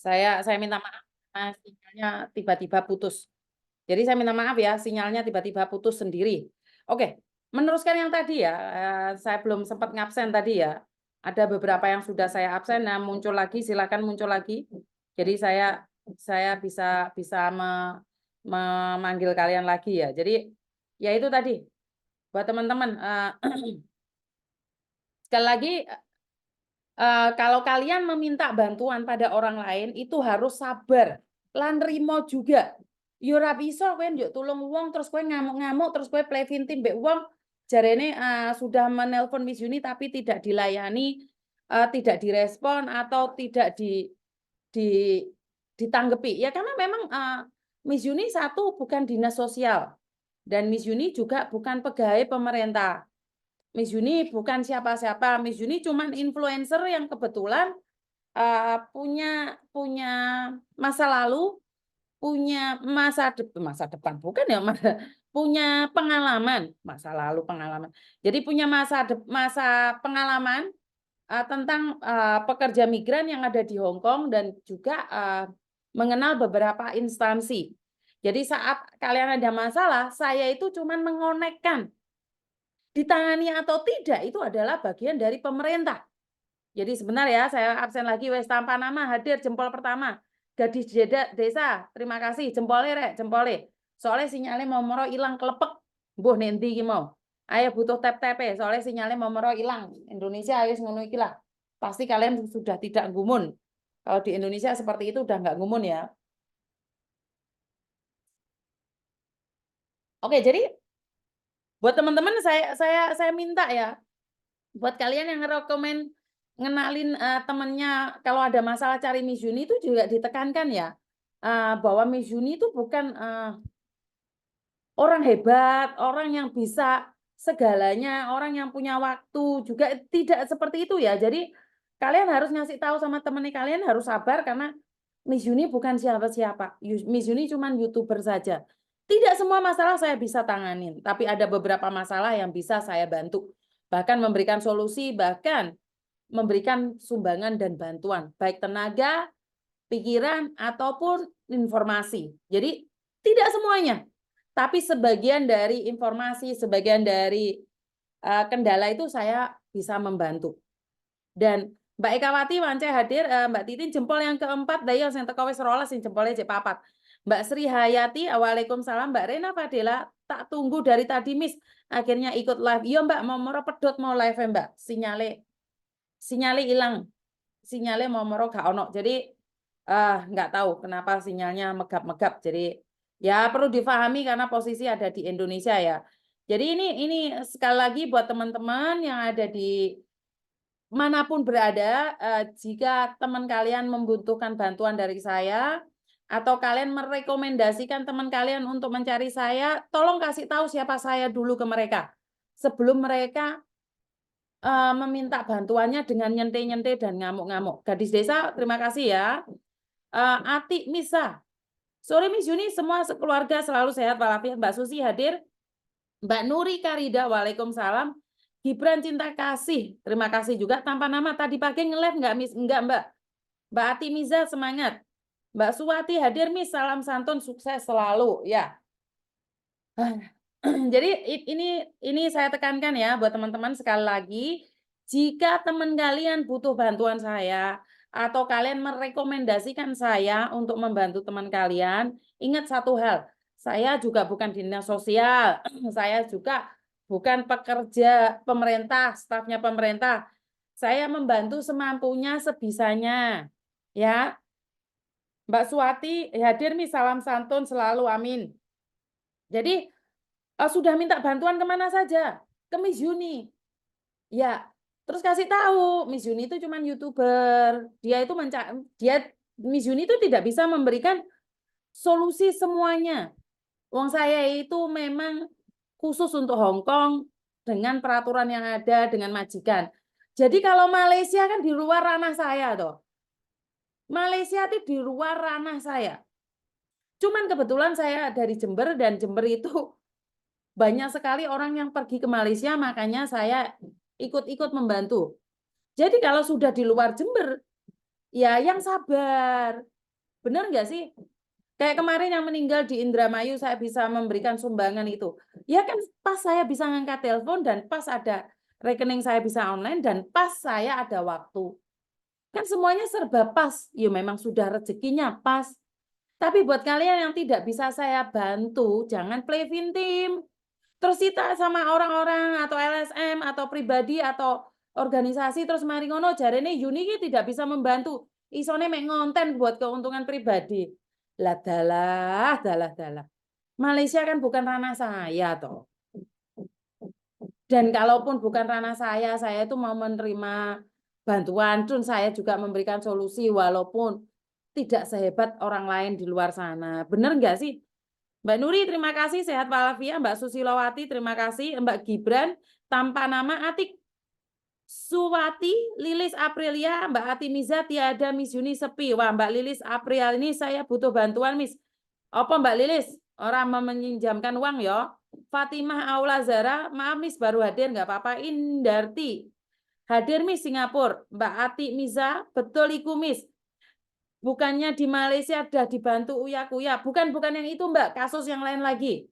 Saya minta maaf karena sinyalnya tiba-tiba putus. Jadi saya minta maaf ya, sinyalnya tiba-tiba putus sendiri. Oke, meneruskan yang tadi ya, saya belum sempat ngabsen tadi ya. Ada beberapa yang sudah saya absen, nah muncul lagi, silakan muncul lagi. Jadi saya bisa memanggil kalian lagi ya. Jadi ya itu tadi buat teman-teman. Sekali lagi, kalau kalian meminta bantuan pada orang lain itu harus sabar, lan rimo juga. Yo ora bisa kowe njuk tulung wong terus kowe ngamuk-ngamuk terus kowe play victim mbek wong jarene sudah menelpon Miss Yuni tapi tidak dilayani, tidak direspon atau tidak di ditanggepi. Ya karena memang Miss Yuni satu bukan dinas sosial dan Miss Yuni juga bukan pegawai pemerintah. Miss Yuni bukan siapa-siapa. Miss Yuni cuman influencer yang kebetulan punya masa lalu, punya masa depan bukan ya, punya pengalaman, masa lalu pengalaman. Jadi punya masa pengalaman tentang pekerja migran yang ada di Hong Kong dan juga mengenal beberapa instansi. Jadi saat kalian ada masalah, saya itu cuman mengonekkan ditangani atau tidak itu adalah bagian dari pemerintah. Jadi sebentar ya, saya absen lagi wes tanpa nama hadir jempol pertama. Gadis desa, terima kasih jempole rek, jempole. Soalnya sinyalnya mau moro hilang kelepek. Mbuh nanti mau. Ayo butuh tap-tap soalnya sinyalnya mau moro hilang. Indonesia ayo ngono iki lah. Pasti kalian sudah tidak gumun. Kalau di Indonesia seperti itu udah nggak gumun ya. Oke, jadi buat teman-teman saya minta ya buat kalian yang ngerekomen ngenalin temennya kalau ada masalah cari Miss Yuni itu juga ditekankan ya bahwa Miss Yuni itu bukan orang hebat, orang yang bisa segalanya, orang yang punya waktu juga tidak seperti itu ya. Jadi kalian harus ngasih tahu sama temennya kalian harus sabar karena Miss Yuni bukan siapa-siapa. Miss Yuni cuma YouTuber saja. Tidak semua masalah saya bisa tanganin, tapi ada beberapa masalah yang bisa saya bantu. Bahkan memberikan solusi, bahkan memberikan sumbangan dan bantuan, baik tenaga, pikiran, ataupun informasi. Jadi tidak semuanya, tapi sebagian dari informasi, sebagian dari kendala itu saya bisa membantu. Dan Mbak Ekawati wance hadir, Mbak Titin jempol yang keempat, dayo sing teko wis rolas sing jempolnya cek papat. Mbak Sri Hayati, waalaikumsalam. Mbak Rena Fadela, tak tunggu dari tadi Miss, akhirnya ikut live. Iya Mbak, mau moro pedot mau live ya Mbak, sinyalnya hilang, sinyalnya mau moro gak ono. Jadi nggak tahu kenapa sinyalnya megap-megap. Jadi ya perlu difahami karena posisi ada di Indonesia ya. Jadi ini sekali lagi buat teman-teman yang ada di manapun berada, jika teman kalian membutuhkan bantuan dari saya atau kalian merekomendasikan teman kalian untuk mencari saya, tolong kasih tahu siapa saya dulu ke mereka sebelum mereka meminta bantuannya dengan nyente-nyente dan ngamuk-ngamuk. Gadis desa, terima kasih ya. Ati Misa, sore Miss Yuni, semua keluarga selalu sehat walafiat. Mbak Susi hadir, Mbak Nuri Karida, waalaikumsalam. Gibran Cinta Kasih, terima kasih juga. Tanpa nama tadi pagi nge-live nggak Miss? Enggak Mbak. Mbak Ati Miza semangat. Mbak Suwati hadir Miss, salam santun, sukses selalu ya. Jadi ini saya tekankan ya buat teman-teman sekali lagi, jika teman kalian butuh bantuan saya atau kalian merekomendasikan saya untuk membantu teman kalian, ingat satu hal, saya juga bukan dinas sosial, saya juga bukan pekerja pemerintah, stafnya pemerintah. Saya membantu semampunya, sebisanya. Ya, Mbak Suwati hadir nih, salam santun selalu, amin. Jadi sudah minta bantuan kemana saja? Ke Miss Yuni. Ya, terus kasih tahu Miss Yuni itu cuma YouTuber. Dia Miss Yuni itu tidak bisa memberikan solusi semuanya. Wong saya itu memang khusus untuk Hong Kong dengan peraturan yang ada dengan majikan. Jadi kalau Malaysia kan di luar ranah saya toh. Malaysia itu di luar ranah saya. Cuman kebetulan saya dari Jember dan Jember itu banyak sekali orang yang pergi ke Malaysia, makanya saya ikut-ikut membantu. Jadi kalau sudah di luar Jember, ya yang sabar. Benar nggak sih? Kayak kemarin yang meninggal di Indramayu, saya bisa memberikan sumbangan itu. Ya kan pas saya bisa ngangkat telepon dan pas ada rekening saya bisa online dan pas saya ada waktu. Kan semuanya serba pas. Ya memang sudah rezekinya pas. Tapi buat kalian yang tidak bisa saya bantu, jangan play victim. Terus kita sama orang-orang atau LSM atau pribadi atau organisasi terus mari ngono jarene Yuni tidak bisa membantu. Isone mek ngonten buat keuntungan pribadi. Lah dalah. Malaysia kan bukan ranah saya toh. Dan kalaupun bukan ranah saya itu mau menerima bantuan, dan saya juga memberikan solusi walaupun tidak sehebat orang lain di luar sana. Bener nggak sih? Mbak Nuri, terima kasih. Sehat walafiat. Mbak Susilowati, terima kasih. Mbak Gibran, tanpa nama Atik Suwati, Lilis Aprilia, Mbak Ati Miza, tiada Miss Yuni sepi. Wah, Mbak Lilis April ini saya butuh bantuan, Miss. Apa Mbak Lilis? Orang meminjamkan uang ya. Fatimah Aula Zara, maaf Miss baru hadir, nggak apa-apa. Indarti, hadir Miss Singapura. Mbak Ati Miza, betul iku Miss. Bukannya di Malaysia sudah dibantu uya-kuya. Bukan yang itu Mbak, kasus yang lain lagi.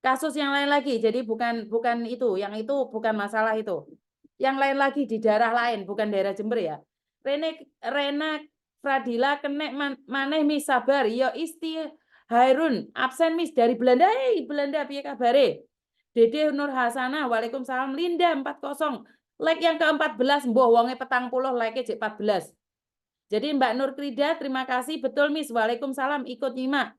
Kasus yang lain lagi. Jadi bukan itu, yang itu bukan masalah itu. Yang lain lagi di daerah lain, bukan daerah Jember ya. Rena Fradila kenek maneh Miss sabar. Yo Isti Hairun absen Miss dari Belanda. Hei Belanda piye kabare? Dede Nur Hasanah, Waalaikumsalam. Linda 40. Like yang ke-14, mboh wonge 40, like cek 14. Jadi Mbak Nur Krida, terima kasih. Betul Miss. Waalaikumsalam, ikut nyimak.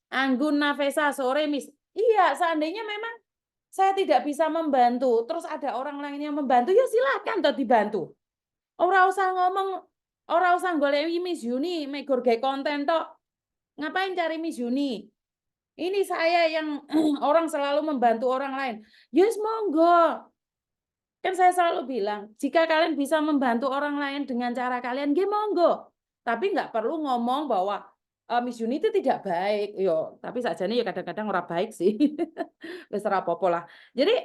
Anggun Nafesa, sore Miss. Iya, seandainya memang saya tidak bisa membantu, terus ada orang lain yang membantu, ya silakan toh dibantu. Ora usah ngomong, ora usah goleki Miss Yuni, megur gawe konten toh. Ngapain cari Miss Yuni? Ini saya yang orang selalu membantu orang lain. Yes, monggo. Kan saya selalu bilang, jika kalian bisa membantu orang lain dengan cara kalian, nggih monggo. Tapi nggak perlu ngomong bahwa Miss Yuni itu tidak baik. Yo, tapi sajane ya kadang-kadang ora baik sih. Wis ora apa-apa lah. Jadi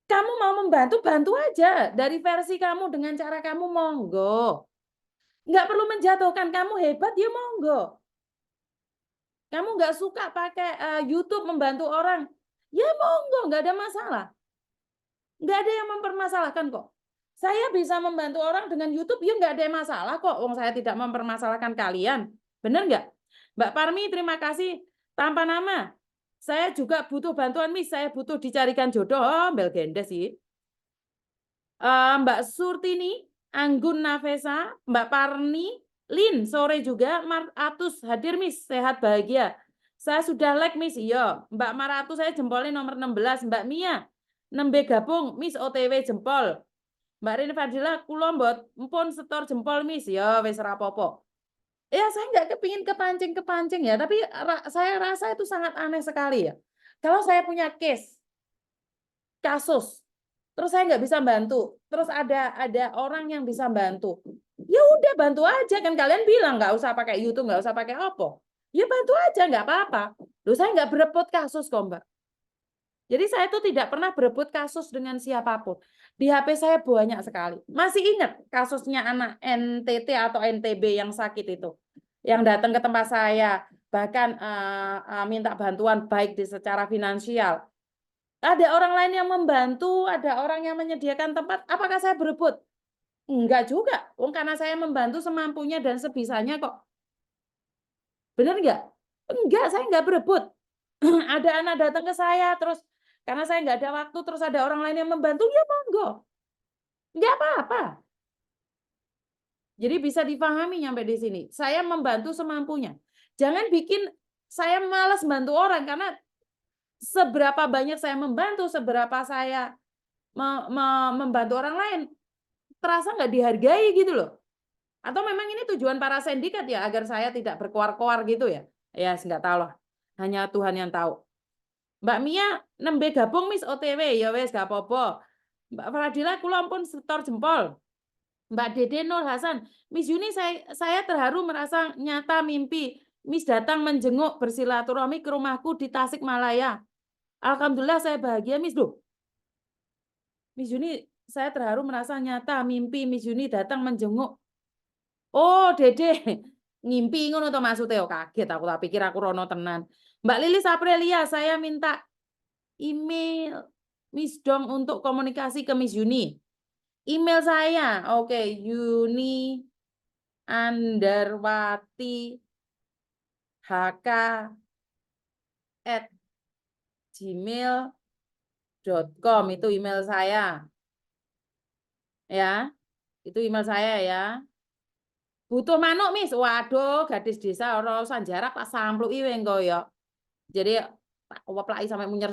kamu mau membantu, bantu aja. Dari versi kamu dengan cara kamu monggo. Nggak perlu menjatuhkan, kamu hebat ya monggo. Kamu nggak suka pakai YouTube membantu orang, ya monggo, nggak ada masalah. Nggak ada yang mempermasalahkan kok. Saya bisa membantu orang dengan YouTube, ya nggak ada masalah kok. Wong saya tidak mempermasalahkan kalian. Benar nggak? Mbak Parmi, terima kasih. Tanpa nama. Saya juga butuh bantuan, Miss. Saya butuh dicarikan jodoh. Oh, belgenda sih. Mbak Surtini, Anggun Nafesa, Mbak Parni, Lin, sore juga. Maratus, hadir Miss. Sehat, bahagia. Saya sudah like Miss. Iya. Mbak Maratus, saya jempolnya nomor 16. Mbak Mia, nembe gabung Miss OTW jempol. Mbak Rini Fadila kula mpun setor jempol Miss ya wis ora apa-apa. Ya saya nggak kepingin kepancing ya, tapi saya rasa itu sangat aneh sekali ya. Kalau saya punya kasus, terus saya nggak bisa bantu, terus ada orang yang bisa bantu, ya udah bantu aja kan kalian bilang nggak usah pakai YouTube, nggak usah pakai apa, ya bantu aja nggak apa-apa. Loh saya nggak berebut kasus kok Mbak. Jadi saya tuh tidak pernah berebut kasus dengan siapapun. Di HP saya banyak sekali. Masih ingat kasusnya anak NTT atau NTB yang sakit itu. Yang datang ke tempat saya, bahkan minta bantuan baik di secara finansial. Ada orang lain yang membantu, ada orang yang menyediakan tempat. Apakah saya berebut? Enggak juga. Karena saya membantu semampunya dan sebisanya kok. Benar enggak? Enggak, saya enggak berebut. Ada anak datang ke saya, terus karena saya nggak ada waktu, terus ada orang lain yang membantu, ya monggo. Nggak apa-apa. Jadi bisa dipahami sampai di sini. Saya membantu semampunya. Jangan bikin saya malas bantu orang, karena seberapa banyak saya membantu, seberapa saya membantu orang lain, terasa nggak dihargai gitu loh. Atau memang ini tujuan para sindikat ya, agar saya tidak berkoar-koar gitu ya. Ya, nggak tahu lah. Hanya Tuhan yang tahu. Mbak Mia nembe gabung Miss OTW ya wes gak apa-apa. Mbak Fadila kula ampun setor jempol. Mbak Dede Nur Hasan, Miss Yuni saya terharu merasa nyata mimpi Miss datang menjenguk bersilaturahmi ke rumahku di Tasikmalaya. Alhamdulillah saya bahagia Miss Duh. Miss Yuni saya terharu merasa nyata mimpi Miss Yuni datang menjenguk. Oh Dede, Ngimpi ngono to maksudnya, oh kaget aku tak pikir aku rono tenan. Mbak Lilis Aprilia, saya minta email Miss Dong untuk komunikasi ke Miss Yuni. Email saya, oke, Yuni Andarwati HK @gmail.com itu email saya. Ya, itu email saya ya. Butuh manuk, Miss. Waduh, gadis desa ora usah jarak tak sampluki engko ya. Jadi tak oplaki sampai munyer